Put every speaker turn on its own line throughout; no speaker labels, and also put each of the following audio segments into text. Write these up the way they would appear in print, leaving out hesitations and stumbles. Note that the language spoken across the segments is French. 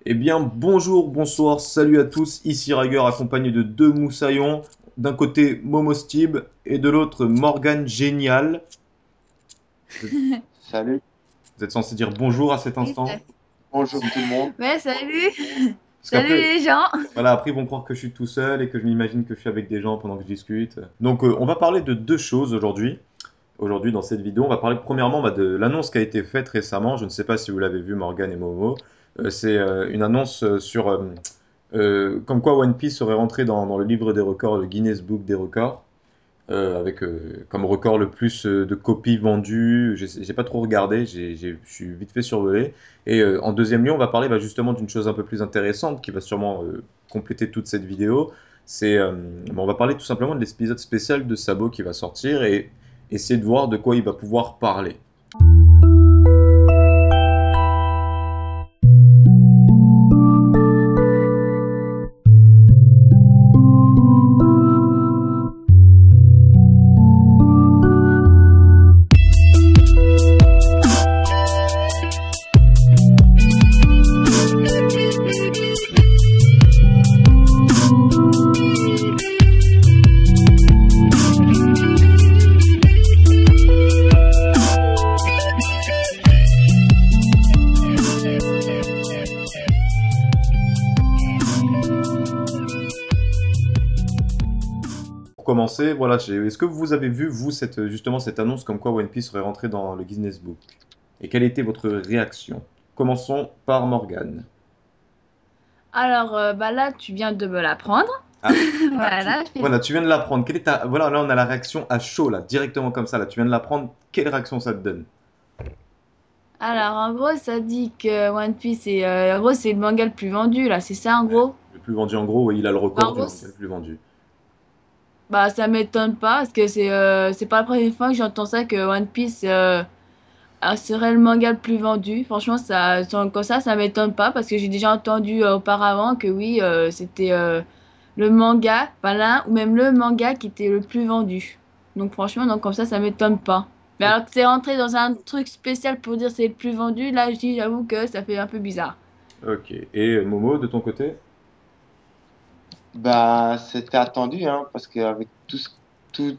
Eh bien, bonjour, bonsoir, salut à tous, ici Rager accompagné de deux moussaillons. D'un côté Momo Stib et de l'autre Morgane Génial. Vous êtes,
Salut,
vous êtes censé dire bonjour à cet
Oui,
instant.
bonjour tout le monde.
ouais, salut!
Parce
Salut
qu'après,
les gens!
voilà, après ils vont croire que je suis tout seul et que je m'imagine que je suis avec des gens pendant que je discute. Donc on va parler de deux choses aujourd'hui. Aujourd'hui dans cette vidéo, on va parler premièrement de l'annonce qui a été faite récemment. Je ne sais pas si vous l'avez vu Morgane et Momo. C'est une annonce sur comme quoi One Piece serait rentré dans le livre des records, le Guinness Book des records, avec comme record le plus de copies vendues. J'ai pas trop regardé, je suis vite fait survolé. Et en deuxième lieu, on va parler justement d'une chose un peu plus intéressante qui va sûrement compléter toute cette vidéo. On va parler tout simplement de l'épisode spécial de Sabo qui va sortir et essayer de voir de quoi il va pouvoir parler. Pour commencer, voilà, est-ce que vous avez vu, vous, justement cette annonce comme quoi One Piece serait rentré dans le Guinness Book? Et quelle était votre réaction? Commençons par Morgane.
Alors, bah là, tu viens de me l'apprendre.
Ah,
Voilà,
voilà, tu viens de l'apprendre. Voilà, là on a la réaction à chaud, là, directement comme ça, là, tu viens de l'apprendre. Quelle réaction ça te donne?
Alors, en gros, ça dit que One Piece est, en gros, c'est le manga le plus vendu, là, c'est ça, en gros?
Le plus vendu en gros, oui, il a le
Bah,
record
en
du
gros,
manga le plus vendu.
bah, ça m'étonne pas, parce que c'est pas la première fois que j'entends ça, que One Piece serait le manga le plus vendu. Franchement, comme ça m'étonne pas, parce que j'ai déjà entendu auparavant que oui, c'était le manga, enfin l'un ou même le manga qui était le plus vendu. Donc franchement, donc comme ça m'étonne pas. Mais
Ok.
alors que c'est rentré dans un truc spécial pour dire c'est le plus vendu, là je dis j'avoue que ça fait un peu bizarre.
Ok. Et Momo, de ton côté?
Bah, c'était attendu, hein, parce qu'avec tout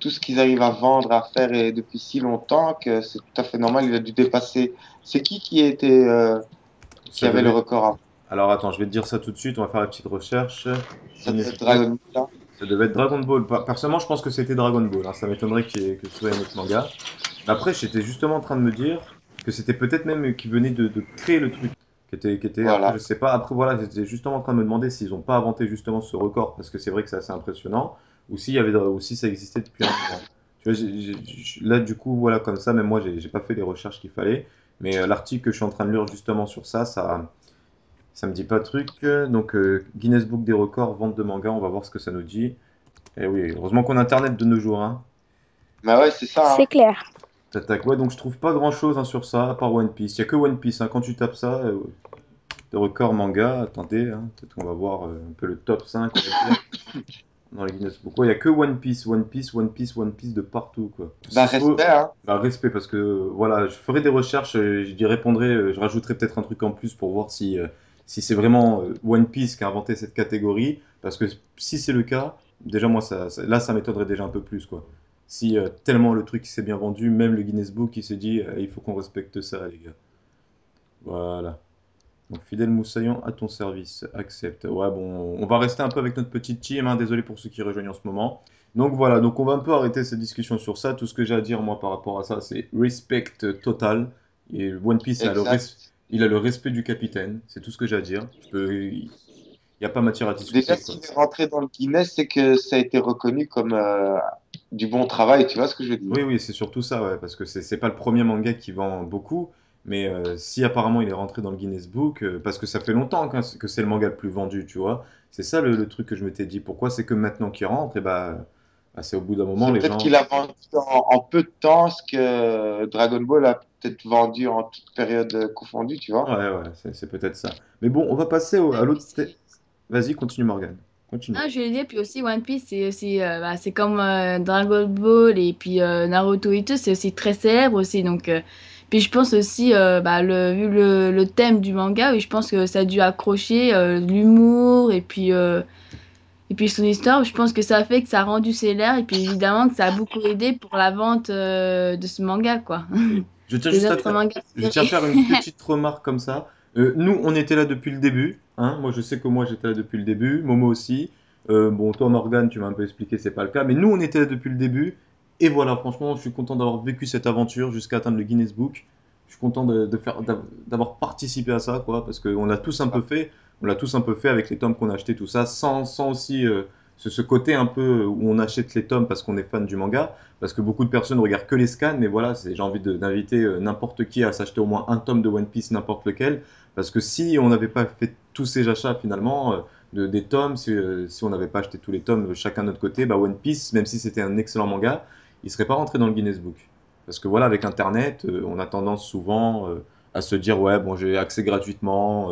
ce qu'ils arrivent à vendre, à faire et depuis si longtemps que c'est tout à fait normal, il a dû dépasser. C'est qui était qui
Ça
avait le
devait.
record avant?
Alors attends, je vais te dire ça tout de suite, on va faire la petite recherche.
Ça devait
Guinness
être
Book.
Dragon Ball, hein.
Ça devait être Dragon Ball. Personnellement, je pense que c'était Dragon Ball, hein. Ça m'étonnerait que ce soit un autre manga. Mais après, j'étais justement en train de me dire que c'était peut-être même qui venait de créer le truc. Après, je
Voilà.
sais pas. Après, voilà, j'étais justement en train de me demander s'ils n'ont pas inventé justement ce record, parce que c'est vrai que c'est assez impressionnant, ou si ça existait depuis un moment. Tu vois, là, du coup, voilà, comme ça, même moi, j'ai pas fait les recherches qu'il fallait. Mais l'article que je suis en train de lire justement sur ça me dit pas de truc. Donc, Guinness Book des records, vente de manga, on va voir ce que ça nous dit. Eh oui, heureusement qu'on a Internet de nos jours, hein.
Bah ouais, c'est ça,
C'est
hein.
clair.
Tac, ouais, donc je trouve pas grand chose sur ça, à part One Piece. Il y a que One Piece, hein. Quand tu tapes ça, des records manga, attendez, hein, peut-être qu'on va voir un peu le top 5 on va dire, dans les Guinness Book. Ouais, il y a que One Piece, One Piece, One Piece, One Piece de partout, quoi.
Bah
S'il faut,
respect, hein.
bah, respect, parce que voilà, je ferai des recherches, j'y répondrai, je rajouterai peut-être un truc en plus pour voir si c'est vraiment One Piece qui a inventé cette catégorie, parce que si c'est le cas, déjà moi, là, ça m'étonnerait déjà un peu plus, quoi. Si tellement le truc s'est bien vendu, même le Guinness Book, il se dit, il faut qu'on respecte ça, les gars. Voilà. Donc, fidèle moussaillant à ton service, accepte. Ouais, bon, on va rester un peu avec notre petite team, hein, désolé pour ceux qui rejoignent en ce moment. Donc voilà, donc on va un peu arrêter cette discussion sur ça. Tout ce que j'ai à dire, moi, par rapport à ça, c'est respect total. Et One Piece
Exact.
il a le respect du capitaine, c'est tout ce que j'ai à dire. Il n'y a pas matière à
Déjà,
discuter, quoi.
s'il est rentré dans le Guinness, c'est que ça a été reconnu comme du bon travail, tu vois ce que je veux dire?
Oui, oui, c'est surtout ça, ouais, parce que c'est pas le premier manga qui vend beaucoup, mais si apparemment il est rentré dans le Guinness Book, parce que ça fait longtemps que c'est le manga le plus vendu, tu vois, c'est ça le truc que je m'étais dit. Pourquoi c'est que maintenant qu'il rentre, et bah, c'est au bout d'un moment,
C'est
les
peut-être
gens.
qu'il a vendu en peu de temps ce que Dragon Ball a peut-être vendu en toute période confondue, tu
Ouais,
vois.
ouais, c'est peut-être ça. Mais bon, on va passer
Ouais,
à
puis
l'autre.
si.
Vas-y, continue, Morgane. Continue.
Ah, je vais dire, puis aussi One Piece, c'est aussi, bah, c'est comme Dragon Ball et puis Naruto et tout, c'est aussi très célèbre aussi. Donc, Puis je pense aussi, vu le thème du manga, oui, je pense que ça a dû accrocher l'humour et puis son histoire. Je pense que ça a fait que ça a rendu célèbre et puis évidemment que ça a beaucoup aidé pour la vente de ce manga, quoi.
Et je tiens
Des
juste
autres mangas
je tiens à
séries.
faire une petite remarque comme ça. Nous, on était là depuis le début, hein. Moi, je sais que moi, j'étais là depuis le début. Momo aussi. Bon, toi, Morgane, tu m'as un peu expliqué, c'est pas le cas. Mais nous, on était là depuis le début. Et voilà, franchement, je suis content d'avoir vécu cette aventure jusqu'à atteindre le Guinness Book. Je suis content d'avoir participé à ça, quoi, parce qu'on l'a tous un peu fait. On l'a tous un peu fait avec les tomes qu'on a achetés, tout ça, sans aussi ce côté un peu où on achète les tomes parce qu'on est fan du manga. Parce que beaucoup de personnes regardent que les scans, mais voilà, j'ai envie d'inviter n'importe qui à s'acheter au moins un tome de One Piece, n'importe lequel. Parce que si on n'avait pas fait tous ces achats finalement, des tomes, si on n'avait pas acheté tous les tomes chacun de notre côté, bah One Piece, même si c'était un excellent manga, il serait pas rentré dans le Guinness Book. Parce que voilà, avec Internet, on a tendance souvent à se dire, ouais, bon, j'ai accès gratuitement,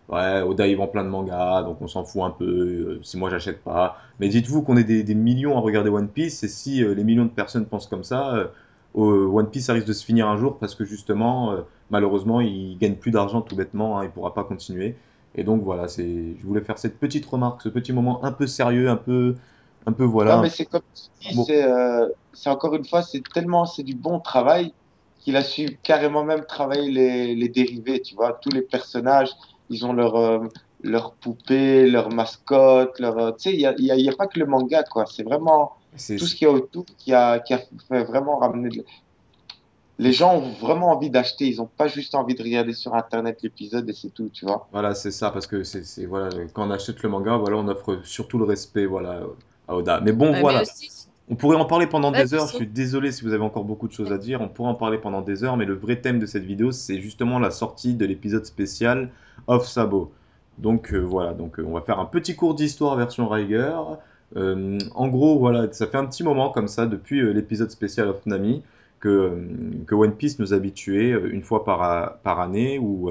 ouais, Oda ils vend plein de mangas, donc on s'en fout un peu, si moi j'achète pas. Mais dites-vous qu'on est des millions à regarder One Piece, et si les millions de personnes pensent comme ça, One Piece ça risque de se finir un jour parce que justement, malheureusement, il gagne plus d'argent tout bêtement, hein, il pourra pas continuer. Et donc voilà, je voulais faire cette petite remarque, ce petit moment un peu sérieux, un peu
Non,
voilà.
mais c'est comme tu dis,
Bon,
c'est encore une fois, c'est du bon travail qu'il a su carrément même travailler les dérivés, tu vois. Tous les personnages, ils ont leur poupée, leur mascotte, tu sais, il y a pas que le manga, quoi. C'est vraiment
c'est
tout ce
c'est-
qu'il y a autour qui a fait vraiment ramener. Les gens ont vraiment envie d'acheter, ils n'ont pas juste envie de regarder sur Internet l'épisode et c'est tout, tu vois.
voilà, c'est ça, parce que voilà, quand on achète le manga, voilà, on offre surtout le respect, voilà, à Oda. Mais bon,
Ouais, mais
voilà.
aussi,
On pourrait en parler pendant
ouais,
des
puis
heures, je suis désolé si vous avez encore beaucoup de choses à dire, on pourrait en parler pendant des heures, mais le vrai thème de cette vidéo, c'est justement la sortie de l'épisode spécial Off Sabo. Donc voilà, on va faire un petit cours d'histoire version Riger. En gros, voilà, ça fait un petit moment comme ça, depuis l'épisode spécial Off Nami, que One Piece nous habituait une fois par année, ou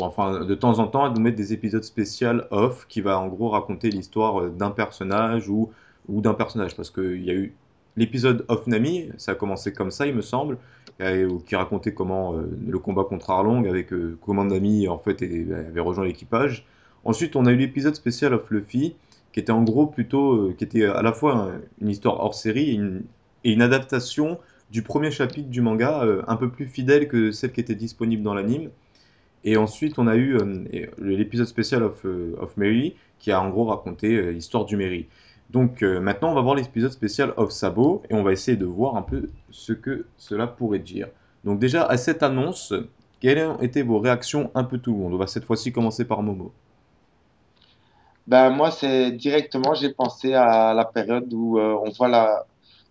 enfin de temps en temps à nous mettre des épisodes spéciaux off qui va en gros raconter l'histoire d'un personnage ou d'un personnage, parce qu'il y a eu l'épisode Off Nami, ça a commencé comme ça, il me semble, qui racontait comment le combat contre Arlong, avec comment Nami en fait avait rejoint l'équipage. Ensuite, on a eu l'épisode spécial Off Luffy, qui était en gros plutôt, qui était à la fois une histoire hors série et une adaptation du premier chapitre du manga, un peu plus fidèle que celle qui était disponible dans l'anime. Et ensuite, on a eu l'épisode spécial of Mary, qui a en gros raconté l'histoire du Mary. Donc maintenant, on va voir l'épisode spécial of Sabo, et on va essayer de voir un peu ce que cela pourrait dire. Donc déjà, à cette annonce, quelles ont été vos réactions un peu tout le monde? On va cette fois-ci commencer par Momo.
Ben, moi, c'est directement, j'ai pensé à la période où on voit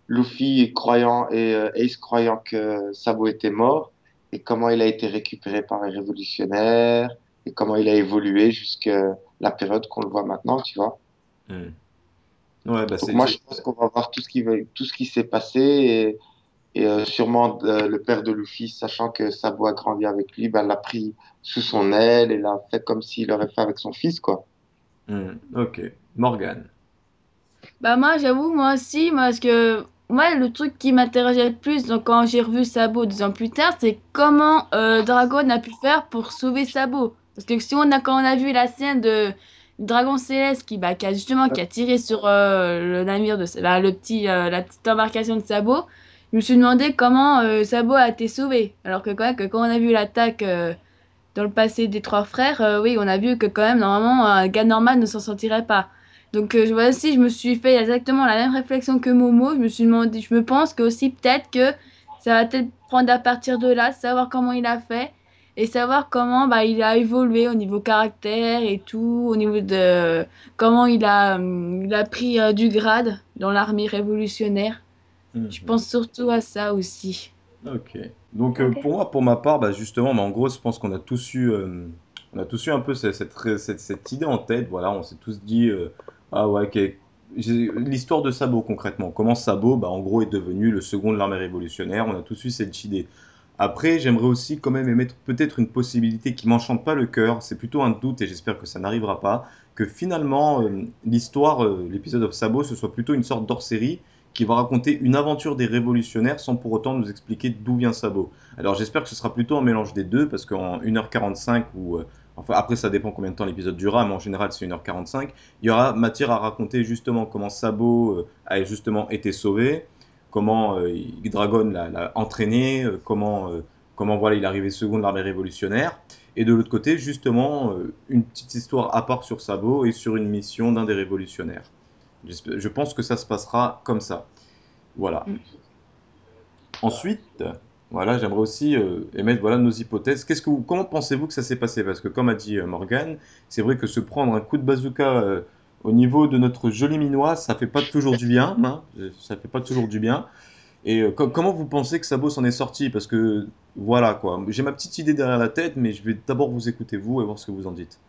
Luffy croyant et Ace croyant que Sabo était mort et comment il a été récupéré par les révolutionnaires et comment il a évolué jusqu'à la période qu'on le voit maintenant, tu vois.
Hmm. Ouais, bah
Donc moi, je pense qu'on va voir tout ce qui s'est passé et sûrement le père de Luffy, sachant que Sabo a grandi avec lui, ben, l'a pris sous son aile et l'a fait comme s'il aurait fait avec son fils, quoi.
Ok. Morgan.
bah moi, j'avoue, moi aussi, moi, parce que moi, le truc qui m'interrogeait le plus donc, quand j'ai revu Sabo 2 ans plus tard, c'est comment Dragon a pu faire pour sauver Sabo. Parce que si quand on a vu la scène de Dragon Céleste qui a tiré sur le navire la petite embarcation de Sabo, je me suis demandé comment Sabo a été sauvé. Alors que quand on a vu l'attaque dans le passé des trois frères, oui, on a vu que quand même, normalement, un gars normal ne s'en sortirait pas. Donc, voilà, si je me suis fait exactement la même réflexion que Momo, je me suis demandé, je me pense que aussi peut-être que ça va peut-être prendre à partir de là, savoir comment il a fait et savoir comment bah, il a évolué au niveau caractère et tout, au niveau de comment il a pris du grade dans l'armée révolutionnaire. Je
Mhm.
pense surtout à ça aussi.
Ok. Donc
Ok.
pour moi, pour ma part, bah, justement, bah, en gros, je pense on a tous eu un peu cette idée en tête. Voilà, on s'est tous dit, ah ouais, l'histoire de Sabo concrètement. Comment Sabo, bah, en gros, est devenu le second de l'armée révolutionnaire. On a tous eu cette idée. Après, j'aimerais aussi quand même émettre peut-être une possibilité qui m'enchante pas le cœur. C'est plutôt un doute et j'espère que ça n'arrivera pas. Que finalement, l'épisode of Sabo, ce soit plutôt une sorte d'hors-série qui va raconter une aventure des révolutionnaires sans pour autant nous expliquer d'où vient Sabo. Alors j'espère que ce sera plutôt un mélange des deux, parce qu'en 1h45, ou enfin après ça dépend combien de temps l'épisode durera, mais en général c'est 1h45, il y aura matière à raconter justement comment Sabo a justement été sauvé, comment Dragon l'a entraîné, comment voilà, il est arrivé second de l'armée révolutionnaire. Et de l'autre côté, justement, une petite histoire à part sur Sabo et sur une mission d'un des révolutionnaires. Je pense que ça se passera comme ça. Voilà.
Mm.
Ensuite, voilà, j'aimerais aussi émettre voilà, nos hypothèses. Comment pensez-vous que ça s'est passé? Parce que comme a dit Morgan, c'est vrai que se prendre un coup de bazooka au niveau de notre joli minois, ça fait pas toujours du bien, hein, ça fait pas toujours du bien. Et comment vous pensez que Sabo s'en est sorti? Parce que voilà quoi, j'ai ma petite idée derrière la tête, mais je vais d'abord vous écouter vous et voir ce que vous en dites.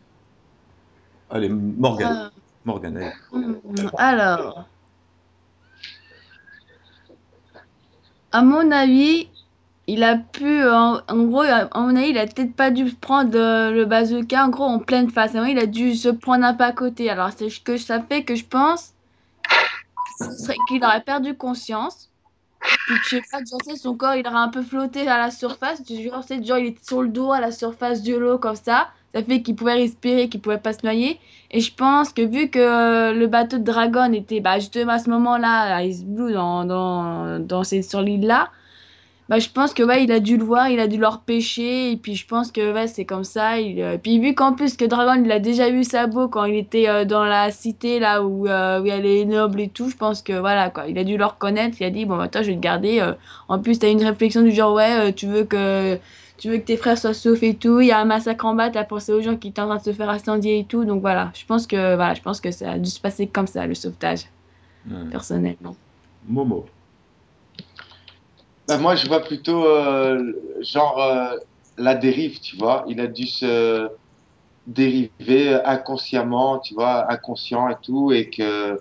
Allez, Morgan.
Euh,
Morgan, allez.
alors, à mon avis, il a pu, en gros, à mon avis, il a peut-être pas dû prendre le bazooka en gros en pleine face. À mon avis, il a dû se prendre un peu à côté. Alors, c'est ce que ça fait que je pense qu'il aurait perdu conscience. Puis je sais pas, genre, tu sais, son corps il aurait un peu flotté à la surface. Genre, tu sais, genre, il était sur le dos à la surface de l'eau comme ça. Ça fait qu'il pouvait respirer, qu'il pouvait pas se noyer. Et je pense que vu que le bateau de Dragon était bah, justement à ce moment-là à Ice Blue sur l'île-là, bah, je pense que ouais, il a dû le voir, il a dû le repêcher, et puis je pense que ouais, c'est comme ça. Puis vu qu'en plus que Dragon, il a déjà vu Sabo quand il était dans la cité là où il y a les nobles et tout, je pense que voilà quoi, il a dû le reconnaître, il a dit bon bah toi je vais te garder. En plus t'as une réflexion du genre ouais, tu veux que tes frères soient saufs et tout, il y a un massacre en bas, t'as pensé aux gens qui étaient en train de se faire incendier et tout, donc voilà, je pense que ça a dû se passer comme ça le sauvetage,
Hmm.
personnellement.
Momo.
Ben, moi, je vois plutôt genre la dérive, tu vois. Il a dû se dériver inconsciemment, tu vois, inconscient et tout, et que,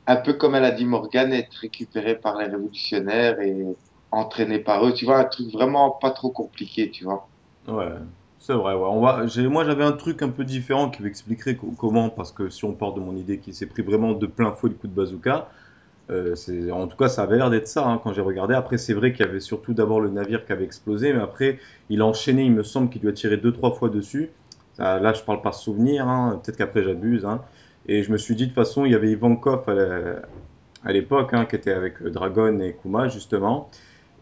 un peu comme elle a dit Morgane, être récupéré par les révolutionnaires et entraîné par eux, tu vois, un truc vraiment pas trop compliqué, tu vois.
Ouais, c'est vrai. Ouais. Moi, j'avais un truc un peu différent qui m'expliquerait comment, parce que si on part de mon idée qu'il s'est pris vraiment de plein fouet le coup de bazooka, en tout cas, ça avait l'air d'être ça hein, quand j'ai regardé. Après, c'est vrai qu'il y avait surtout d'abord le navire qui avait explosé, mais après, il a enchaîné, il me semble qu'il lui a tiré deux, trois fois dessus. Là, je parle par souvenir, hein, peut-être qu'après j'abuse. Hein. Et je me suis dit, de toute façon, il y avait Ivankov à l'époque, hein, qui était avec Dragon et Kuma, justement.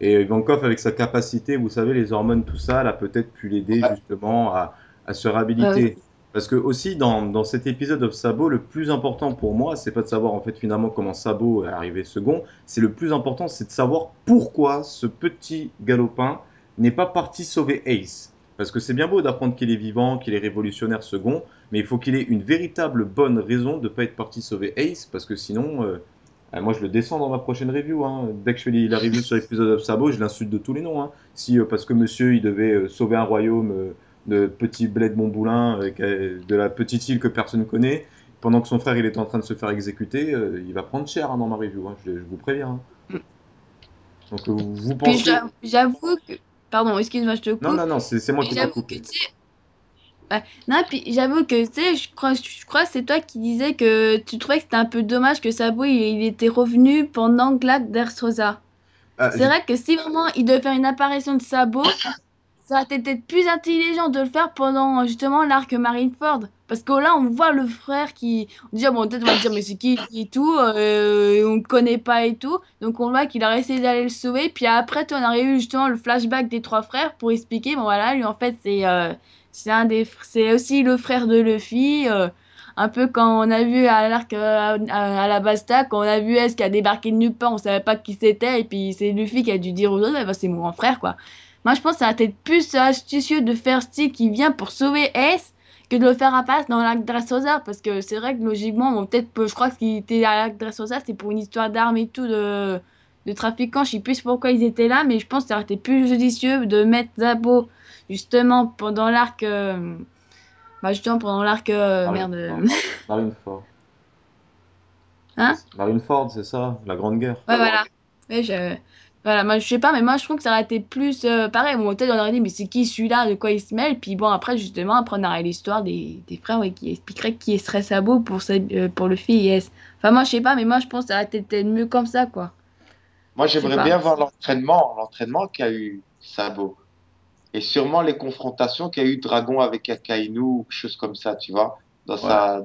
Et Ivankov, avec sa capacité, vous savez, les hormones, tout ça, elle a peut-être pu l'aider
Ouais,
justement à se
Ouais,
réhabiliter. Parce que aussi, dans cet épisode of Sabo, le plus important pour moi, c'est pas de savoir en fait finalement comment Sabo est arrivé second, c'est le plus important, c'est de savoir pourquoi ce petit galopin n'est pas parti sauver Ace. Parce que c'est bien beau d'apprendre qu'il est vivant, qu'il est révolutionnaire second, mais il faut qu'il ait une véritable bonne raison de ne pas être parti sauver Ace, parce que sinon, moi, je le descends dans ma prochaine review. Hein. Dès que je fais la review sur l'épisode of Sabo, je l'insulte de tous les noms. Hein. Si, parce que monsieur, il devait sauver un royaume de petit bled de Montboulin, de la petite île que personne connaît, pendant que son frère il est en train de se faire exécuter, il va prendre cher hein, dans ma review. Hein. Je vous préviens. Hein. Donc, vous
puis
pensez.
j'avoue que, pardon, excuse-moi, je te
Non,
coupe,
non, non, c'est moi
mais
qui te
j'avoue
coupe.
que, tu sais, ouais, non, puis j'avoue que, tu sais, je crois que c'est toi qui disais que tu trouvais que c'était un peu dommage que Sabo, il était revenu pendant que l'acte d'Erstrosa.
Ah,
C'est vrai que si vraiment il devait faire une apparition de Sabo, ça aurait été peut-être plus intelligent de le faire pendant justement l'arc Marineford. Parce que là, on voit le frère qui. Déjà, bon, peut-être on va se dire, mais c'est qui et tout, on ne connaît pas et tout. Donc on voit qu'il a essayé d'aller le sauver. Puis après, on a eu justement le flashback des trois frères pour expliquer, bon voilà, lui en fait, c'est aussi le frère de Luffy. Un peu quand on a vu à l'arc à la Basta, quand on a vu S qui a débarqué de nulle part, on savait pas qui c'était. Et puis c'est Luffy qui a dû dire aux autres, eh ben, c'est mon grand frère, quoi. Moi, je pense que ça va être plus astucieux de faire style qui vient pour sauver Ace que de le faire à passe dans l'arc Dressrosa. Parce que c'est vrai que logiquement, bon, peut-être, je crois qu'il était à l'arc Dressrosa, c'est pour une histoire d'armes et tout, de trafiquants. Je sais plus pourquoi ils étaient là, mais je pense que ça aurait été plus judicieux de mettre Zabo justement pendant l'arc. Justement pendant l'arc.
Marine,
Merde.
Marineford.
Hein?
Marineford, c'est ça, la Grande Guerre.
Ouais, voilà. Ouais, je... Voilà, moi je sais pas, mais moi je trouve que ça aurait été plus pareil. Bon, peut-être on aurait dit, mais c'est qui celui-là, de quoi il se mêle? Puis bon, après, justement, après on aurait l'histoire des frères ouais, qui expliquerait qui serait Sabo pour le fils et S. Enfin, moi je sais pas, mais moi je pense que ça aurait été peut-être mieux comme ça, quoi.
Moi,
Je sais
j'aimerais
pas.
bien voir l'entraînement qu'a eu Sabo. Et sûrement les confrontations qu'a eu Dragon avec Akainu ou quelque chose comme ça, tu vois,
Ouais.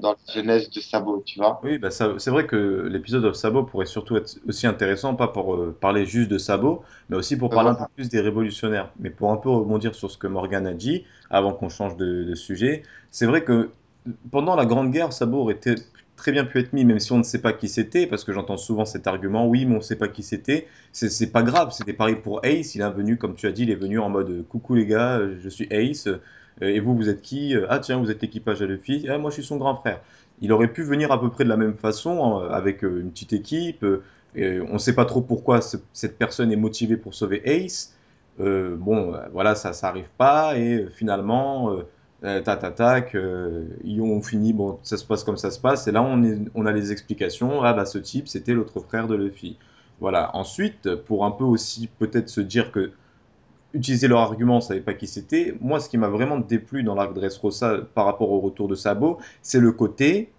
dans la jeunesse de Sabo, tu vois.
Oui, bah c'est vrai que l'épisode of Sabo pourrait surtout être aussi intéressant, pas pour parler juste de Sabo, mais aussi pour parler un peu
Voilà.
plus des révolutionnaires. Mais pour un peu rebondir sur ce que Morgan a dit, avant qu'on change de sujet, c'est vrai que pendant la Grande Guerre, Sabo aurait très bien pu être mis, même si on ne sait pas qui c'était, parce que j'entends souvent cet argument, oui, mais on ne sait pas qui c'était. C'est pas grave, c'était pareil pour Ace, il est venu, comme tu as dit, il est venu en mode coucou les gars, je suis Ace, et vous êtes qui? Ah tiens, vous êtes l'équipage à Luffy, ah, moi je suis son grand frère. Il aurait pu venir à peu près de la même façon, avec une petite équipe. Et on ne sait pas trop pourquoi cette personne est motivée pour sauver Ace. Bon, voilà, ça arrive pas. Et finalement, tac, ils ont fini. Bon, ça se passe comme ça se passe. Et là, on a les explications. Ah, bah, ce type, c'était l'autre frère de Luffy. Voilà. Ensuite, pour un peu aussi peut-être se dire que utiliser leur argument, on ne savait pas qui c'était. Moi, ce qui m'a vraiment déplu dans l'arc Dressrosa par rapport au retour de Sabo, c'est le côté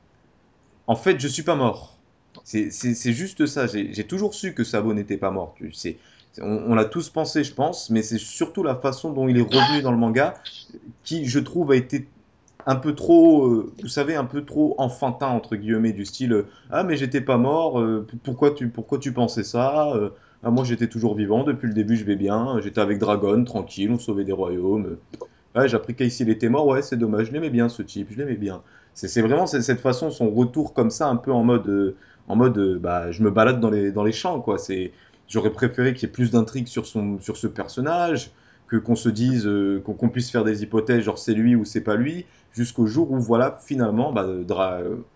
en fait, je suis pas mort. C'est juste ça. J'ai toujours su que Sabo n'était pas mort. Tu sais. On l'a tous pensé, je pense, mais c'est surtout la façon dont il est revenu dans le manga qui, je trouve, a été un peu trop, vous savez, un peu trop enfantin, entre guillemets, du style ah, mais j'étais pas mort, pourquoi tu pensais ça Ah, moi, j'étais toujours vivant, depuis le début, je vais bien, j'étais avec Dragon, tranquille, on sauvait des royaumes. Ouais, j'ai appris qu'Ace il était mort, ouais, c'est dommage, je l'aimais bien ce type, je l'aimais bien. C'est vraiment cette façon, son retour comme ça, un peu en mode bah, je me balade dans les champs, quoi. J'aurais préféré qu'il y ait plus d'intrigue sur ce personnage, que qu'on se dise, qu'on puisse faire des hypothèses, genre c'est lui ou c'est pas lui, jusqu'au jour où, voilà, finalement, bah,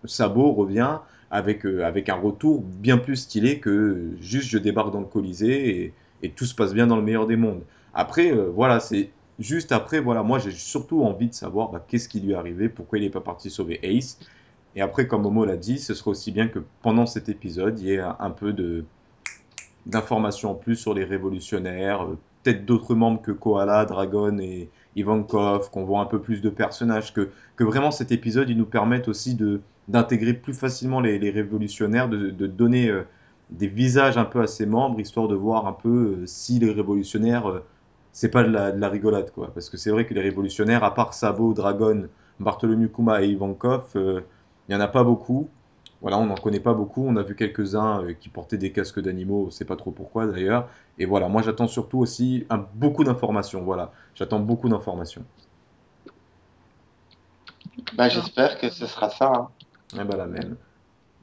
Sabo revient avec un retour bien plus stylé que juste je débarque dans le Colisée et tout se passe bien dans le meilleur des mondes. Après, voilà, c'est juste après, voilà, moi j'ai surtout envie de savoir bah, qu'est-ce qui lui est arrivé, pourquoi il n'est pas parti sauver Ace. Et après, comme Momo l'a dit, ce serait aussi bien que pendant cet épisode, il y ait un peu d'informations en plus sur les révolutionnaires, peut-être d'autres membres que Koala, Dragon et Ivankov, qu'on voit un peu plus de personnages, que vraiment cet épisode il nous permette aussi d'intégrer plus facilement les révolutionnaires, de donner des visages un peu à ces membres, histoire de voir un peu si les révolutionnaires, c'est pas de la rigolade, quoi. Parce que c'est vrai que les révolutionnaires, à part Sabo, Dragon, Bartholomew Kuma et Ivankov, il n'y en a pas beaucoup. Voilà, on n'en connaît pas beaucoup. On a vu quelques-uns qui portaient des casques d'animaux, on ne sait pas trop pourquoi d'ailleurs. Et voilà, moi j'attends surtout aussi beaucoup d'informations. Voilà, j'attends beaucoup d'informations.
Ben,
D'accord.
j'espère que ce sera ça, hein.
Eh ben, la même.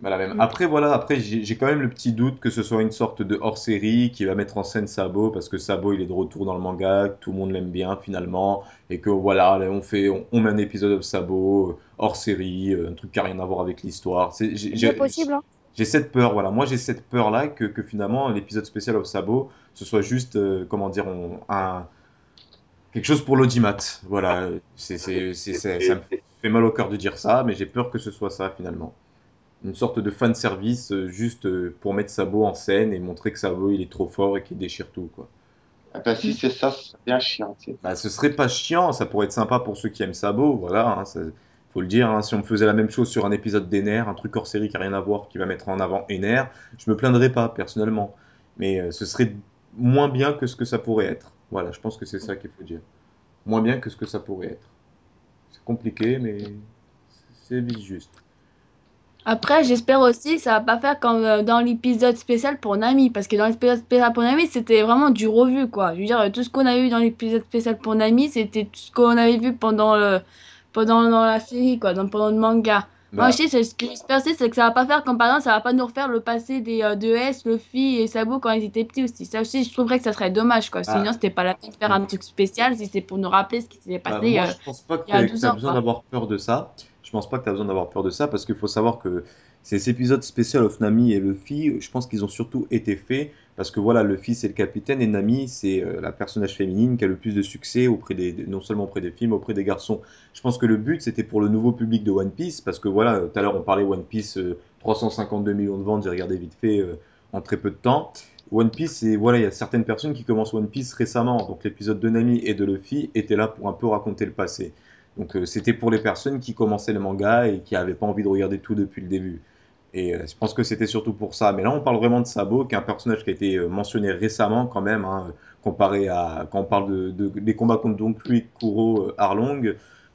Ben, la même.
Mm.
Après, voilà, après j'ai quand même le petit doute que ce soit une sorte de hors-série qui va mettre en scène Sabo, parce que Sabo il est de retour dans le manga, que tout le monde l'aime bien finalement, et que voilà, là, on met un épisode de Sabo hors-série, un truc qui n'a rien à voir avec l'histoire.
C'est bien possible, hein.
J'ai cette peur, voilà. Moi, j'ai cette peur-là que finalement, l'épisode spécial of Sabo, ce soit juste, comment dire, quelque chose pour l'audimat. Voilà. Ça me fait mal au cœur de dire ça, mais j'ai peur que ce soit ça finalement. Une sorte de fan service juste pour mettre Sabo en scène et montrer que Sabo il est trop fort et qu'il déchire tout, quoi.
Eh ben, si
Mm.
c'est ça, ce serait bien chiant, tu sais.
Bah, ce serait pas chiant, ça pourrait être sympa pour ceux qui aiment Sabo, voilà, hein, faut le dire, hein, si on me faisait la même chose sur un épisode d'Ener, un truc hors série qui a rien à voir, qui va mettre en avant Ener, je me plaindrais pas personnellement, mais ce serait moins bien que ce que ça pourrait être. Voilà, je pense que c'est ça qu'il faut dire. Moins bien que ce que ça pourrait être. C'est compliqué, mais c'est juste.
Après, j'espère aussi que ça va pas faire comme dans l'épisode spécial pour Nami, parce que dans l'épisode spécial pour Nami, c'était vraiment du revu, quoi. Je veux dire, tout ce qu'on a eu dans l'épisode spécial pour Nami, c'était tout ce qu'on avait vu pendant dans la série, quoi, pendant le manga. Moi, je
Bah,
sais, ce que j'espère, c'est que ça va pas faire comme par exemple, ça va pas nous refaire le passé de S, Luffy et Sabo quand ils étaient petits aussi. Ça aussi, je trouverais que ça serait dommage, quoi. Sinon,
ah,
c'était pas la peine de faire un truc spécial si c'est pour nous rappeler ce qui s'est
Bah,
passé
moi, je pense pas que
il y a
tu
12
as
ans,
besoin
quoi.
d'avoir peur de ça. Je pense pas que tu as besoin d'avoir peur de ça parce qu'il faut savoir que ces épisodes spéciaux of Nami et Luffy, je pense qu'ils ont surtout été faits parce que voilà, Luffy c'est le capitaine et Nami c'est la personnage féminine qui a le plus de succès non seulement auprès des filles mais auprès des garçons. Je pense que le but c'était pour le nouveau public de One Piece parce que voilà, tout à l'heure on parlait One Piece 352 millions de ventes, j'ai regardé vite fait en très peu de temps. One Piece, et voilà, il y a certaines personnes qui commencent One Piece récemment. Donc l'épisode de Nami et de Luffy était là pour un peu raconter le passé. Donc c'était pour les personnes qui commençaient le manga et qui n'avaient pas envie de regarder tout depuis le début. Et je pense que c'était surtout pour ça. Mais là, on parle vraiment de Sabo, qui est un personnage qui a été mentionné récemment quand même, hein, comparé à quand on parle des combats contre Don Quick, Kuro, Arlong.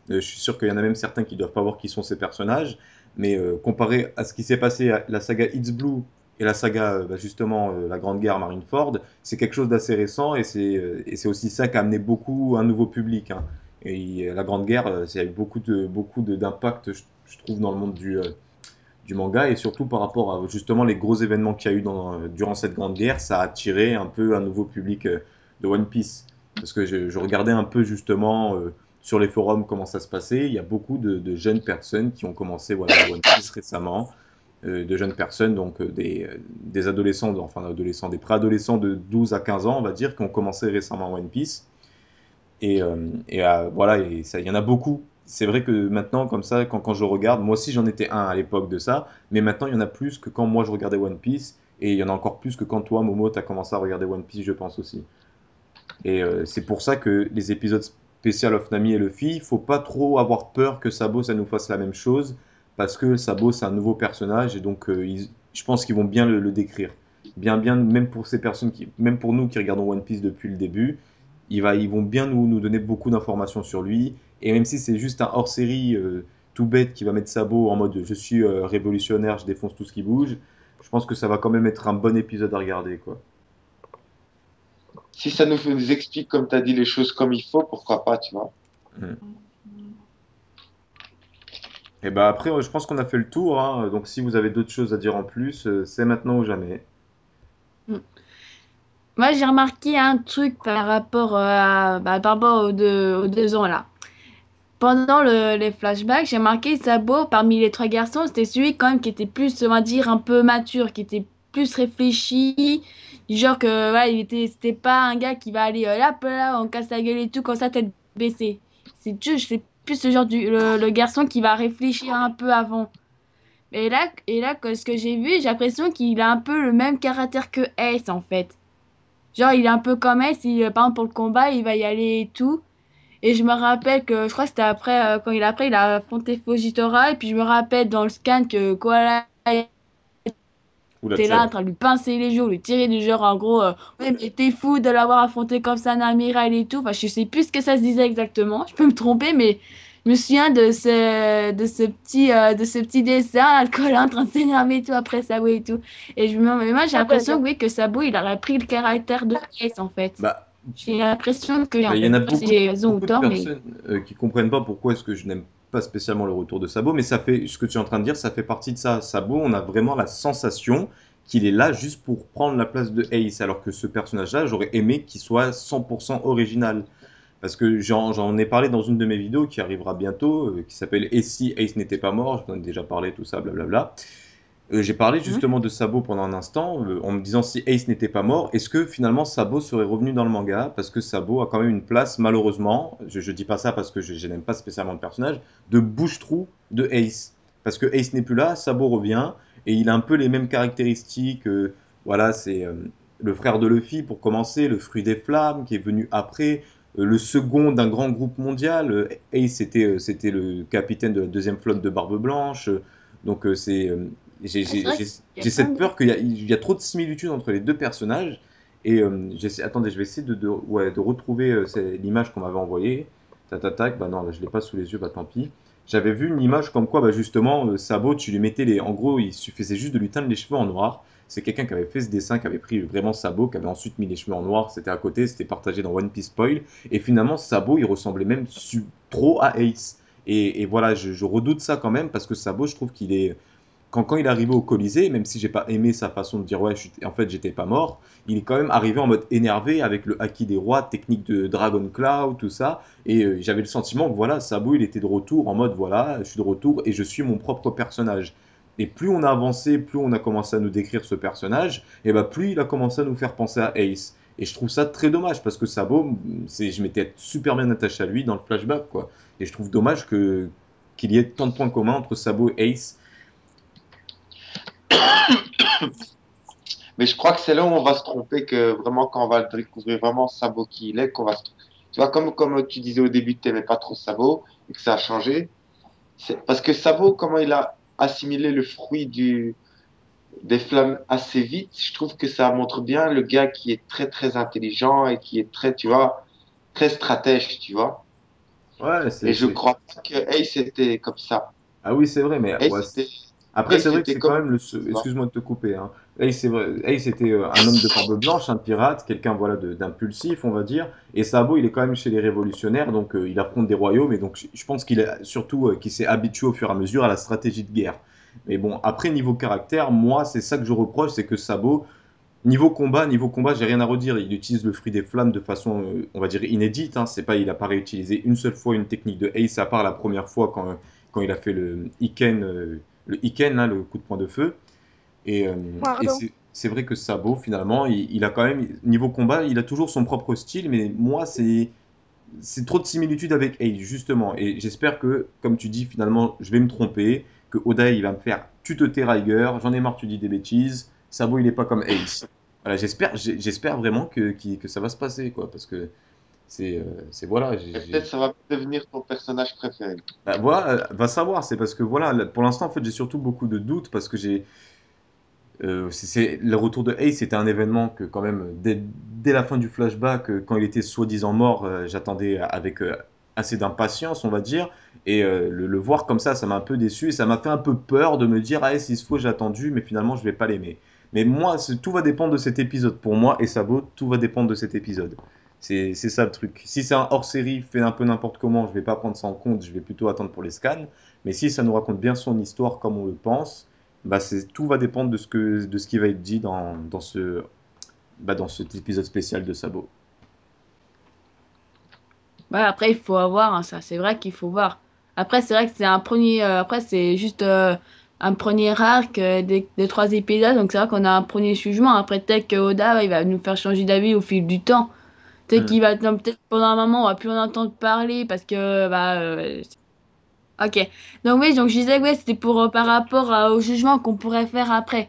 Je suis sûr qu'il y en a même certains qui doivent pas voir qui sont ces personnages. Mais comparé à ce qui s'est passé à la saga It's Blue et la saga, justement, la Grande Guerre Marineford, c'est quelque chose d'assez récent et c'est aussi ça qui a amené beaucoup un nouveau public, hein. Et la Grande Guerre, ça a eu d'impact, je trouve, dans le monde du manga et surtout par rapport à justement les gros événements qu'il y a eu durant cette grande guerre, ça a attiré un peu un nouveau public de One Piece. Parce que je regardais un peu justement sur les forums comment ça se passait. Il y a beaucoup de jeunes personnes qui ont commencé voilà, One Piece récemment. De jeunes personnes, donc des adolescents, enfin adolescents, des préadolescents de 12 à 15 ans, on va dire, qui ont commencé récemment One Piece. Voilà, et ça, il y en a beaucoup. C'est vrai que maintenant, comme ça, quand je regarde, moi aussi j'en étais un à l'époque de ça, mais maintenant il y en a plus que quand moi je regardais One Piece, et il y en a encore plus que quand toi, Momo, tu as commencé à regarder One Piece, je pense aussi. Et c'est pour ça que les épisodes spécial of Nami et Luffy, il faut pas trop avoir peur que Sabo ça nous fasse la même chose, parce que Sabo c'est un nouveau personnage, et donc je pense qu'ils vont bien le décrire. Bien, même pour ces personnes même pour nous qui regardons One Piece depuis le début, ils vont bien nous donner beaucoup d'informations sur lui, et même si c'est juste un hors-série tout bête qui va mettre Sabo en mode je suis révolutionnaire, je défonce tout ce qui bouge, je pense que ça va quand même être un bon épisode à regarder, quoi.
Si ça nous explique, comme tu as dit, les choses comme il faut, pourquoi pas, tu vois.
Mm. Et bah après, je pense qu'on a fait le tour, hein. Donc si vous avez d'autres choses à dire en plus, c'est maintenant ou jamais.
Mm. Moi, j'ai remarqué un truc par rapport aux 2 ans là. Pendant les flashbacks, j'ai remarqué Sabo, parmi les 3 garçons, c'était celui quand même qui était plus, on va dire, un peu mature, qui était plus réfléchi. Du genre que, ouais, c'était pas un gars qui va aller là, on casse la gueule et tout, comme ça, tête baissée. C'est plus ce genre le garçon qui va réfléchir un peu avant. Ce que j'ai vu, j'ai l'impression qu'il a un peu le même caractère que Ace, en fait. Genre, il est un peu comme Ace, par exemple, pour le combat, il va y aller et tout. Et je me rappelle que, je crois que c'était après, il a affronté Fujitora. Et puis, je me rappelle dans le scan que Koala
Ou la
était là en
Tchad.
train de lui pincer les joues, lui tirer du genre, en gros, ouais, mais t'es fou de l'avoir affronté comme ça, Namiral et tout. Enfin, je sais plus ce que ça se disait exactement. Je peux me tromper, mais je me souviens de ce petit dessin, alcool en train de s'énerver et tout après Sabo et tout. Mais moi, j'ai l'impression, oui, que Sabo, il a pris le caractère de Ace, en fait.
Bah,
J'ai l'impression que,
bah,
en
il y
fait,
en
je
a
sais pas si j'ai raison ou
beaucoup de
tort, mais.
personnes qui comprennent pas pourquoi est-ce que je n'aime pas spécialement le retour de Sabo, mais ça fait, ce que tu es en train de dire, ça fait partie de ça. Sabo, on a vraiment la sensation qu'il est là juste pour prendre la place de Ace, alors que ce personnage-là, j'aurais aimé qu'il soit 100% original. Parce que j'en ai parlé dans une de mes vidéos qui arrivera bientôt, qui s'appelle Et si Ace n'était pas mort, je t'en ai déjà parlé, tout ça, blablabla. J'ai parlé
Hmm.
justement de Sabo pendant un instant, en me disant si Ace n'était pas mort, est-ce que finalement Sabo serait revenu dans le manga? Parce que Sabo a quand même une place, malheureusement, je dis pas ça parce que je n'aime pas spécialement le personnage, de bouche-trou de Ace. Parce que Ace n'est plus là, Sabo revient, et il a un peu les mêmes caractéristiques. Voilà, c'est le frère de Luffy pour commencer, le fruit des flammes qui est venu après, le second d'un grand groupe mondial. Ace c'était le capitaine de la deuxième flotte de Barbe Blanche. Donc j'ai
Ouais, c'est
j'ai-
vrai
j'ai-
qu'il y a
j'ai
plein
cette
de.
peur qu'il y a trop de similitudes entre les deux personnages. Et attendez, je vais essayer ouais, de retrouver l'image qu'on m'avait envoyée. Tac, tac, tac. Bah non, là, je l'ai pas sous les yeux, bah tant pis. J'avais vu une image comme quoi, bah justement, Sabo, tu lui mettais les. En gros, il suffisait juste de lui teindre les cheveux en noir. C'est quelqu'un qui avait fait ce dessin, qui avait pris vraiment Sabo, qui avait ensuite mis les cheveux en noir. C'était à côté, c'était partagé dans One Piece Spoil. Et finalement, Sabo, il ressemblait même trop à Ace. Et voilà, je redoute ça quand même parce que Sabo, je trouve qu'il est quand il est arrivé au Colisée, même si j'ai pas aimé sa façon de dire ouais, en fait j'étais pas mort, il est quand même arrivé en mode énervé avec le haki des rois, technique de Dragon Claw, tout ça. Et j'avais le sentiment que voilà, Sabo il était de retour en mode voilà, je suis de retour et je suis mon propre personnage. Et plus on a avancé, plus on a commencé à nous décrire ce personnage, et bah plus il a commencé à nous faire penser à Ace. Et je trouve ça très dommage parce que Sabo, je m'étais super bien attaché à lui dans le flashback quoi. Et je trouve dommage qu'il y ait tant de points communs entre Sabo et Ace.
Mais je crois que c'est là où on va se tromper, que vraiment, quand on va découvrir vraiment Sabo qui il est, qu'on va se... Tu vois, comme tu disais au début que tu n'aimais pas trop Sabo et que ça a changé. C'est parce que Sabo, comment il a assimilé le fruit des flammes assez vite, je trouve que ça montre bien le gars qui est très, très intelligent et qui est très, tu vois, très stratège, tu vois.
Ouais,
Et je crois pas que Ace était comme ça.
Ah oui, c'est vrai, mais ouais,
Ace était,
après, c'est
Ace
vrai que
était
c'est quand
comme,
même le.
tu vois.
Excuse-moi de te couper, hein. Ace, c'est vrai. Ace était un homme de barbe blanche, un pirate, quelqu'un voilà d'impulsif, on va dire. Et Sabo, il est quand même chez les révolutionnaires, donc il affronte des royaumes, et donc je pense qu'il est surtout qu'il s'est habitué au fur et à mesure à la stratégie de guerre. Mais bon, après niveau caractère, moi, c'est ça que je reproche, c'est que Sabo, niveau combat, j'ai rien à redire. Il utilise le fruit des flammes de façon, on va dire, inédite, hein. C'est pas, il a pas réutilisé une seule fois une technique de Ace, à part la première fois quand il a fait le Iken, là, le coup de poing de feu. Et
Pardon.
c'est vrai que Sabo, finalement, il a quand même, niveau combat, il a toujours son propre style, mais moi, c'est trop de similitudes avec Ace, justement. Et j'espère que, comme tu dis, finalement, je vais me tromper, que Oda, il va me faire tu te tais, Riger, j'en ai marre, tu dis des bêtises, Sabo, il est pas comme Ace. Voilà, j'espère vraiment que ça va se passer, quoi, parce que voilà,
Et peut-être ça va devenir ton personnage préféré.
bah, voilà, va savoir, c'est parce que voilà, pour l'instant, en fait, j'ai surtout beaucoup de doutes parce que le retour de Ace, c'était un événement que quand même dès la fin du flashback, quand il était soi-disant mort, j'attendais avec assez d'impatience, on va dire, et le voir comme ça m'a un peu déçu et ça m'a fait un peu peur de me dire ah s'il se faut j'ai attendu, mais finalement je vais pas l'aimer. Mais moi, tout va dépendre de cet épisode. Pour moi et Sabo, tout va dépendre de cet épisode. C'est ça le truc. Si c'est un hors-série fait un peu n'importe comment, je vais pas prendre ça en compte, je vais plutôt attendre pour les scans. Mais si ça nous raconte bien son histoire comme on le pense, bah tout va dépendre de ce qui va être dit dans cet épisode spécial de Sabo.
Ouais, après, il faut avoir, hein, ça, c'est vrai qu'il faut voir. Après, c'est vrai que c'est un premier, après, c'est juste un premier arc des 3 épisodes, donc c'est vrai qu'on a un premier jugement. Après, peut-être que Oda, il va nous faire changer d'avis au fil du temps. Peut-être
Hmm.
qu'il va, non, peut-être pendant un moment, on va plus en entendre parler parce que, ok. Donc oui, donc je disais, ouais, c'était pour, par rapport au jugement qu'on pourrait faire après.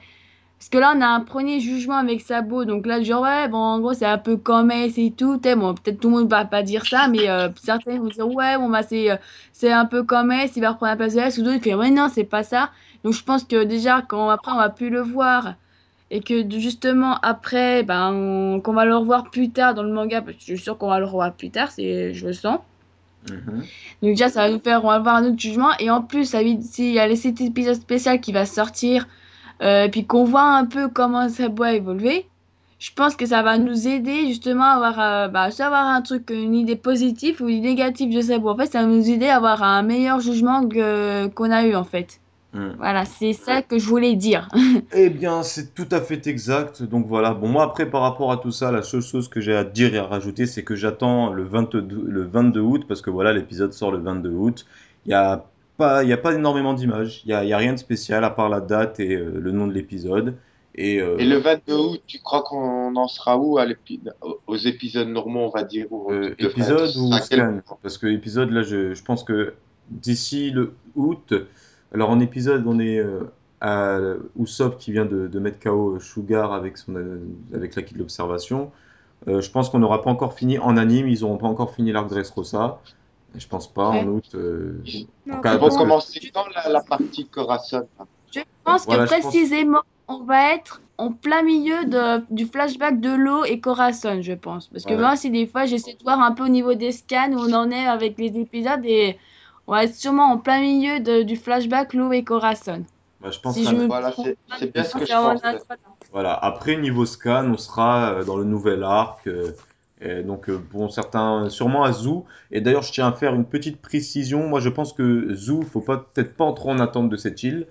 Parce que là, on a un premier jugement avec Sabo. Donc là, genre, ouais, bon, en gros, c'est un peu comme S et tout. Bon, peut-être tout le monde va pas dire ça, mais certains vont dire, ouais, bon, bah, c'est un peu comme S, il va reprendre la place de S. Ou d'autres qui disent, ouais, non, c'est pas ça. Donc je pense que déjà, quand après, on va plus le voir. Et que justement, après, ben, qu'on va le revoir plus tard dans le manga. Parce que je suis sûre qu'on va le revoir plus tard, je le sens.
Mhm.
Donc déjà, ça va nous faire, on va avoir un autre jugement. Et en plus, s'il y a cet épisode spécial qui va sortir et puis qu'on voit un peu comment ça va évoluer, je pense que ça va nous aider justement à avoir, soit avoir un truc, une idée positive ou une négative de Sabo. En fait, ça va nous aider à avoir un meilleur jugement qu'on a eu en fait.
Hmm.
Voilà, c'est ça que je voulais dire.
Eh bien, c'est tout à fait exact. Donc voilà. Bon, moi, après, par rapport à tout ça, la seule chose que j'ai à dire et à rajouter, c'est que j'attends le 22 août, parce que voilà, l'épisode sort le 22 août. Il y a pas énormément d'images. Il y a rien de spécial à part la date et le nom de l'épisode. Et
Et le 22 août, tu crois qu'on en sera où aux épisodes normaux, on va dire, où on devrait être
épisode ou
à quel
scan?
moment?
Parce que épisode, là, je pense que d'ici le août, alors en épisode, on est à Usopp qui vient de mettre KO Sugar avec l'acquis de l'observation. Je pense qu'on n'aura pas encore fini en anime, ils n'auront pas encore fini l'arc Dressrosa. Je pense pas en
Ouais.
août.
Non,
Ils
pas
vont
Parce que
moi.
commencer quand la partie Corazon, là?
Je pense que
voilà, je pense.
précisément, on va être en plein milieu du flashback de l'eau et Corazon, je pense. Parce que
Ouais,
moi aussi, des fois, j'essaie de voir un peu au niveau des scans où on en est avec les épisodes et on va être sûrement en plein milieu du flashback l'eau et Corazon.
bah, je pense
Si je me
Voilà,
trompe pas,
c'est bien ce que
c'est
je
vraiment
pensais.
voilà. Après, niveau scan, on sera dans le nouvel arc. Et donc, pour certains, sûrement à Zoo. Et d'ailleurs, je tiens à faire une petite précision. Moi, je pense que Zoo, faut peut-être pas trop en attendre de cette île.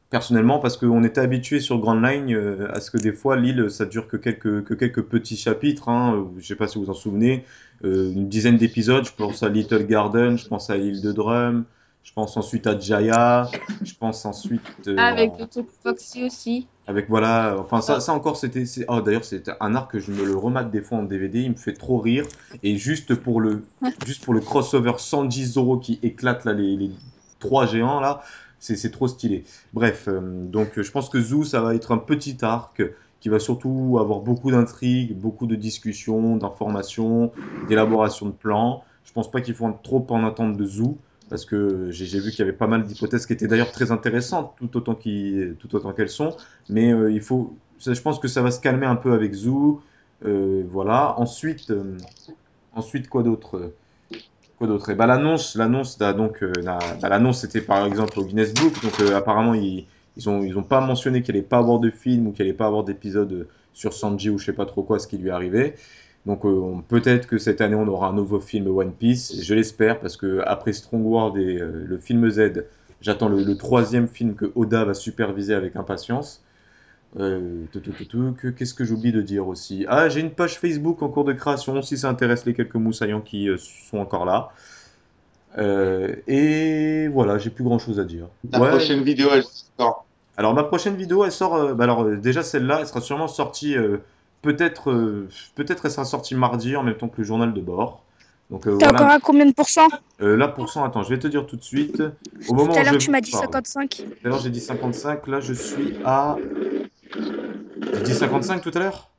Personnellement, parce qu'on était habitué sur Grand Line à ce que des fois l'île ça dure que quelques petits chapitres. Hein, je sais pas si vous en souvenez, une dizaine d'épisodes. Je pense à Little Garden, je pense à l'île de Drum, je pense ensuite à Jaya, je pense ensuite
avec le truc Foxy aussi.
avec voilà, enfin
Euh,
ça encore oh d'ailleurs c'est un arc que je me le remate des fois en DVD, il me fait trop rire et juste pour le crossover Sanji Zoro qui éclate là les trois géants là, c'est trop stylé. Bref, donc je pense que Zoo ça va être un petit arc qui va surtout avoir beaucoup d'intrigues, beaucoup de discussions, d'informations, d'élaboration de plans. Je pense pas qu'il faut trop en attendre de Zoo, parce que j'ai vu qu'il y avait pas mal d'hypothèses qui étaient d'ailleurs très intéressantes, tout autant qu'elles sont. Mais je pense que ça va se calmer un peu avec Zoo. Voilà. Ensuite, quoi d'autre? Quoi d'autre? Et bah, l'annonce c'était par exemple au Guinness Book, donc apparemment ils ont pas mentionné qu'il allait pas avoir de film ou qu'il allait pas avoir d'épisode sur Sanji ou je sais pas trop quoi ce qui lui est arrivé. Donc peut-être que cette année on aura un nouveau film One Piece, je l'espère parce que après Strong World et le film Z, j'attends le troisième film que Oda va superviser avec impatience. Qu'est-ce que j'oublie de dire aussi? Ah, j'ai une page Facebook en cours de création si ça intéresse les quelques moussaillants qui sont encore là. Et voilà, j'ai plus grand chose à dire.
Ta
Ouais,
prochaine vidéo, elle sort quand?
alors ma prochaine vidéo, elle sort. Déjà celle-là, elle sera sûrement sortie. Peut-être elle sera sortie mardi en même temps que le journal de bord. Donc
T'es
voilà.
encore à combien de pourcents?
Là, attends, je vais te dire tout de suite. Au
Tout
moment
à
où je
l'heure, tu
vous
m'as dit
parle.
55.
Tout à l'heure, j'ai dit 55. Là, je suis à. J'ai dit 55 tout à l'heure?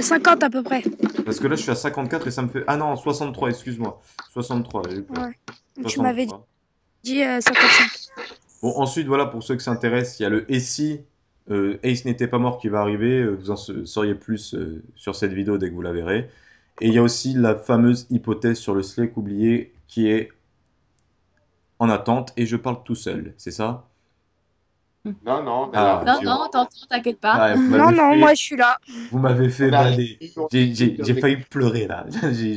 50 à peu près.
Parce que là, je suis à 54 et ça me fait. Ah non, 63, excuse-moi. 63, j'ai eu peur.
Ouais. Donc, tu m'avais
63.
dit 55.
Bon, ensuite, voilà, pour ceux que ça intéresse, il y a le Et si Ace n'était pas mort qui va arriver. Vous en sauriez plus sur cette vidéo dès que vous la verrez. Et il y a aussi la fameuse hypothèse sur le Slake oublié qui est en attente et je parle tout seul, c'est ça?
Non, non, mais
Ah,
là,
Non,
Dieu.
non, t'inquiète pas.
Ah,
Non, non, moi, je suis là.
vous m'avez fait
on a
bader.
on
J'ai failli pleurer là.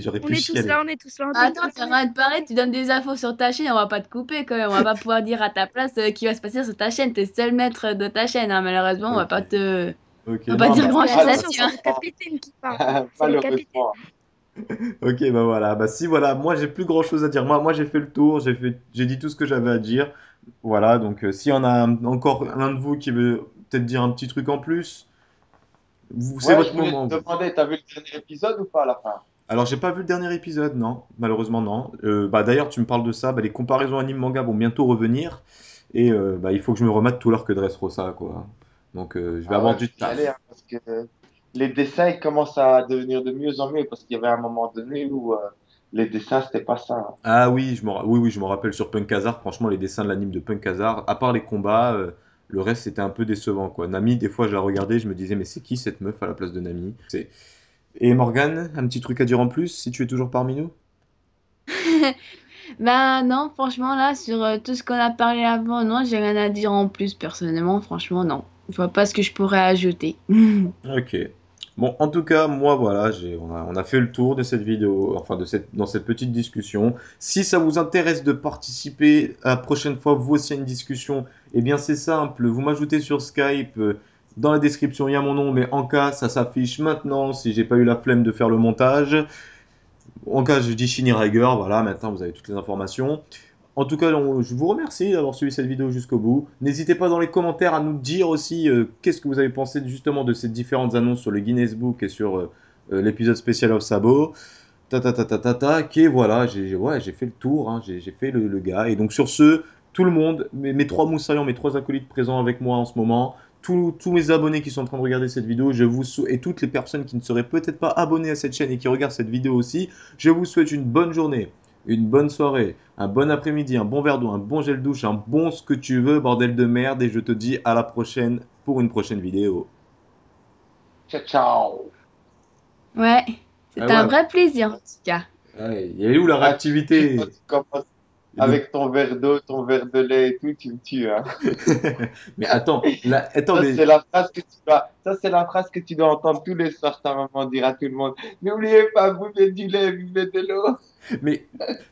J'aurais
On
pu
est tous
chialer.
là, on est tous là. On
Attends,
t'écoute.
t'as rien de pareil, tu donnes des infos sur ta chaîne, on va pas te couper quand même. On va pas pouvoir dire à ta place ce qui va se passer sur ta chaîne. T'es seul maître de ta chaîne, hein. Malheureusement,
Ok. Ok,
on va pas
non,
dire
bah,
grand chose
Attention,
là-dessus,
c'est
hein.
le capitaine qui parle. C'est le capitaine.
malheureusement.
ok, bah voilà. Bah si, voilà, moi j'ai plus grand chose à dire. Moi j'ai fait le tour, j'ai dit tout ce que j'avais à dire. Voilà, donc s'il y en a encore un de vous qui veut peut-être dire un petit truc en plus, c'est
Ouais, je
votre
voulais
moment,
te
vous.
demander, t'as vu le dernier épisode ou pas à la fin?
Alors j'ai pas vu le dernier épisode, non, malheureusement non. Bah d'ailleurs tu me parles de ça, bah, les comparaisons anime-manga vont bientôt revenir et bah, il faut que je me remette tout l'heure que Dressrosa quoi. Donc je vais
Ah
avoir
ouais,
du
faut y aller,
taf.
hein, parce que les dessins ils commencent à devenir de mieux en mieux, parce qu'il y avait un moment donné où les dessins, c'était pas ça, hein.
Ah oui, oui, je me rappelle sur Punk Hazard, franchement les dessins de l'anime de Punk Hazard, à part les combats, le reste c'était un peu décevant quoi. Nami, des fois je la regardais, je me disais mais c'est qui cette meuf à la place de Nami? Et Morgane, un petit truc à dire en plus si tu es toujours parmi nous?
Bah non, franchement là, sur tout ce qu'on a parlé avant, non, j'ai rien à dire en plus personnellement, franchement non. Je vois pas ce que je pourrais ajouter.
Ok. Bon, en tout cas, moi, voilà, on a fait le tour de cette vidéo, enfin, dans cette petite discussion. Si ça vous intéresse de participer à la prochaine fois, vous aussi, à une discussion, eh bien, c'est simple. Vous m'ajoutez sur Skype. Dans la description, il y a mon nom, mais en cas, ça s'affiche maintenant si j'ai pas eu la flemme de faire le montage. En cas, je dis Shinny voilà, maintenant vous avez toutes les informations. En tout cas, je vous remercie d'avoir suivi cette vidéo jusqu'au bout. N'hésitez pas dans les commentaires à nous dire aussi qu'est-ce que vous avez pensé justement de ces différentes annonces sur le Guinness Book et sur l'épisode spécial of Sabo. Et voilà, ouais, j'ai fait le tour, hein, j'ai fait le gars. Et donc sur ce, tout le monde, mes trois moussaillons, mes trois acolytes présents avec moi en ce moment, tous mes abonnés qui sont en train de regarder cette vidéo, et toutes les personnes qui ne seraient peut-être pas abonnées à cette chaîne et qui regardent cette vidéo aussi, je vous souhaite une bonne journée, une bonne soirée, un bon après-midi, un bon verre d'eau, un bon gel douche, un bon ce que tu veux, bordel de merde, et je te dis à la prochaine pour une prochaine vidéo.
Ciao, ciao.
Ouais,
Ah
c'était un
ouais,
vrai plaisir en tout cas.
ouais, il est où la
Ah,
réactivité?
toi, tu commences
Le-
avec ton verre d'eau, ton verre de lait et tout, tu me tues, hein.
Mais attends, attends,
Ça,
mais
c'est la phrase que tu dois, ça, c'est la phrase que tu dois entendre tous les soirs, ta maman dire à tout le monde. N'oubliez pas, buvez du lait, buvez de l'eau.
Mais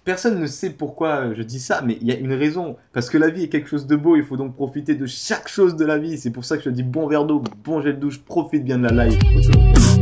personne ne sait pourquoi je dis ça, mais il y a une raison. Parce que la vie est quelque chose de beau, il faut donc profiter de chaque chose de la vie. C'est pour ça que je dis bon verre d'eau, bon gel de douche, profite bien de la life.